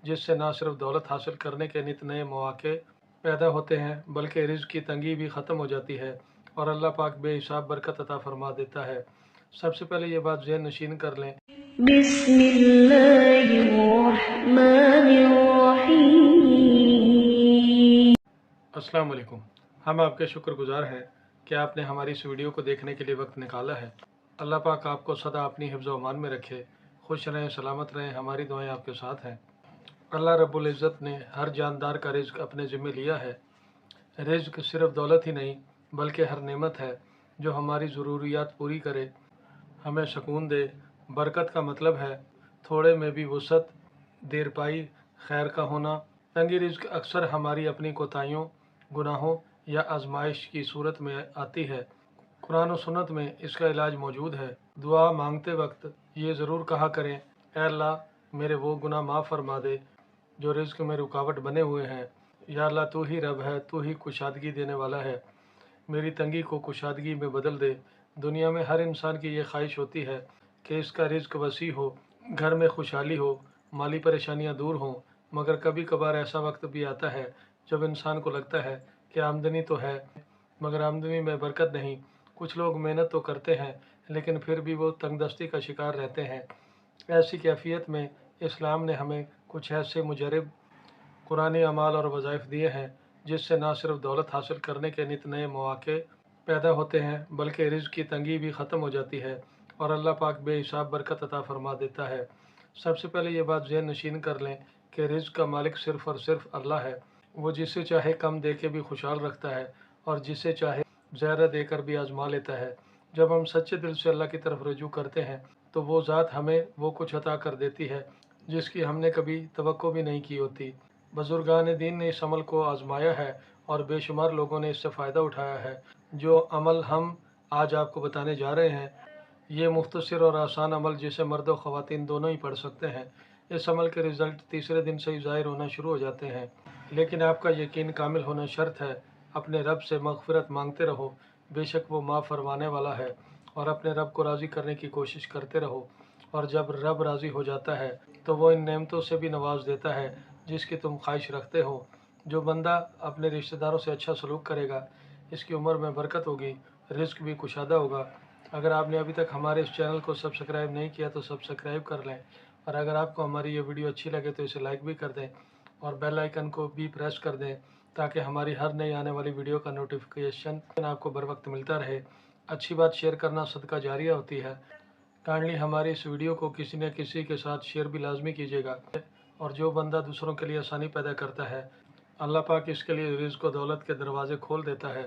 जिससे ना सिर्फ दौलत हासिल करने के नित नए मौके पैदा होते हैं बल्कि रिज़्क़ की तंगी भी ख़त्म हो जाती है और अल्लाह पाक बेहिसाब बरकत अता फरमा देता है। सबसे पहले ये बात ज़हन नशीन कर लें। अस्सलाम वालेकुम। हम आपके शुक्रगुजार हैं कि आपने हमारी इस वीडियो को देखने के लिए वक्त निकाला है। अल्लाह पाक आपको सदा अपनी हिफ्ज़ व अमान में रखे, खुश रहें, सलामत रहें। हमारी दुआएं आपके साथ हैं। अल्लाह रब्बुल इज़्ज़त ने हर जानदार का रिज़्क़ अपने ज़िम्मे लिया है। रिज़्क़ सिर्फ दौलत ही नहीं बल्कि हर नेमत है जो हमारी ज़रूरियात पूरी करे, हमें सुकून दे। बरकत का मतलब है थोड़े में भी वुसअत, देर पाई, खैर का होना। तंगी रिज़्क़ अक्सर हमारी अपनी कोताहियों, गुनाहों या आजमाइश की सूरत में आती है। कुरान और सुन्नत में इसका इलाज मौजूद है। दुआ मांगते वक्त ये ज़रूर कहा करें, ऐ अल्लाह मेरे वो गुनाह माफ़ फरमा दे जो रिज़्क़ में रुकावट बने हुए हैं। या अल्लाह तू ही रब है, तू ही कुशादगी देने वाला है, मेरी तंगी को कुशादगी में बदल दे। दुनिया में हर इंसान की ये ख्वाहिश होती है कि इसका रिज़्क़ वसी हो, घर में खुशहाली हो, माली परेशानियां दूर हों, मगर कभी कभार ऐसा वक्त भी आता है जब इंसान को लगता है कि आमदनी तो है मगर आमदनी में बरकत नहीं। कुछ लोग मेहनत तो करते हैं लेकिन फिर भी वो तंगदस्ती का शिकार रहते हैं। ऐसी कैफियत में इस्लाम ने हमें कुछ ऐसे मुजरब कुरानी अमाल और वज़ाइफ दिए हैं जिससे ना सिर्फ दौलत हासिल करने के नित नए मौके पैदा होते हैं बल्कि रिज़्क़ की तंगी भी ख़त्म हो जाती है और अल्लाह पाक बेहिसाब बरकत अता फरमा देता है। सबसे पहले ये बात ज़हन नशीन कर लें कि रिज़्क़ का मालिक सिर्फ़ और सिर्फ अल्लाह है। वो जिसे चाहे कम दे के भी खुशहाल रखता है और जिसे चाहे ज़्यादा देकर भी आजमा लेता है। जब हम सच्चे दिल से अल्लाह की तरफ रुजू करते हैं तो वो ज़ात हमें वो कुछ अता कर देती है जिसकी हमने कभी तवक्को भी नहीं की होती। बुजुर्गान दीन ने इस अमल को आजमाया है और बेशुमार लोगों ने इससे फ़ायदा उठाया है। जो अमल हम आज आपको बताने जा रहे हैं ये मुख्तसर और आसान अमल जिसे मर्द और ख़वातीन दोनों ही पढ़ सकते हैं। इस अमल के रिज़ल्ट तीसरे दिन से ही ज़ाहिर होना शुरू हो जाते हैं, लेकिन आपका यकीन कामिल होना शर्त है। अपने रब से मग़फ़िरत मांगते रहो, बेशक वो माफ़ फरमाने वाला है, और अपने रब को राज़ी करने की कोशिश करते रहो। और जब रब राज़ी हो जाता है तो वो इन नेमतों से भी नवाज देता है जिसकी तुम ख्वाहिश रखते हो। जो बंदा अपने रिश्तेदारों से अच्छा सलूक करेगा इसकी उम्र में बरकत होगी, रिज़्क़ भी कुशादा होगा। अगर आपने अभी तक हमारे इस चैनल को सब्सक्राइब नहीं किया तो सब्सक्राइब कर लें, और अगर आपको हमारी ये वीडियो अच्छी लगे तो इसे लाइक भी कर दें और बेल आइकन को भी प्रेस कर दें ताकि हमारी हर नई आने वाली वीडियो का नोटिफिकेशन आपको बर वक्त मिलता रहे। अच्छी बात शेयर करना सदका जारिया होती है। काइंडली हमारी इस वीडियो को किसी न किसी के साथ शेयर भी लाजमी कीजिएगा। और जो बंदा दूसरों के लिए आसानी पैदा करता है अल्लाह पाक इसके लिए रिज़्क़ व दौलत के दरवाज़े खोल देता है।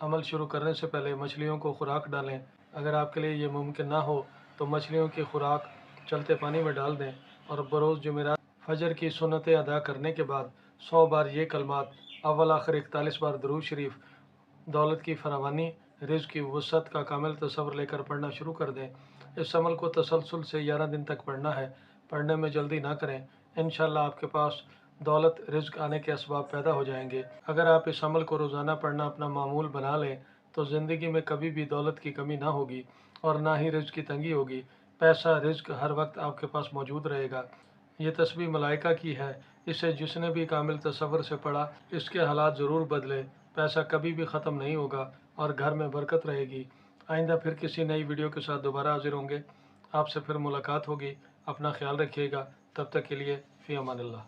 अमल शुरू करने से पहले मछलियों को खुराक डालें। अगर आपके लिए ये मुमकिन ना हो तो मछलियों की खुराक चलते पानी में डाल दें और बरोज़ जुमेरात फजर की सुन्नतें अदा करने के बाद 100 बार ये कलमात अव्वल आखिर 41 बार दुरूद शरीफ दौलत की फरावानी, रिज़्क़ की वुसअत का कामिल तसव्वुर लेकर पढ़ना शुरू कर दें। इस अमल को तसलसल से 11 दिन तक पढ़ना है। पढ़ने में जल्दी ना करें, इंशाअल्लाह आपके पास दौलत रिज़्क़ आने के असबाब पैदा हो जाएंगे। अगर आप इस अमल को रोज़ाना पढ़ना अपना मामूल बना लें तो ज़िंदगी में कभी भी दौलत की कमी ना होगी और ना ही रिज़्क़ की तंगी होगी। पैसा, रिज़्क़ हर वक्त आपके पास मौजूद रहेगा। ये तस्बीह मलाइका की है, इसे जिसने भी कामिल तसव्वुर से पढ़ा इसके हालात ज़रूर बदले। पैसा कभी भी ख़त्म नहीं होगा और घर में बरकत रहेगी। आइंदा फिर किसी नई वीडियो के साथ दोबारा हाजिर होंगे। आपसे फिर मुलाकात होगी। अपना ख्याल रखिएगा। तब तक के लिए फ़ी अमानिल्लाह।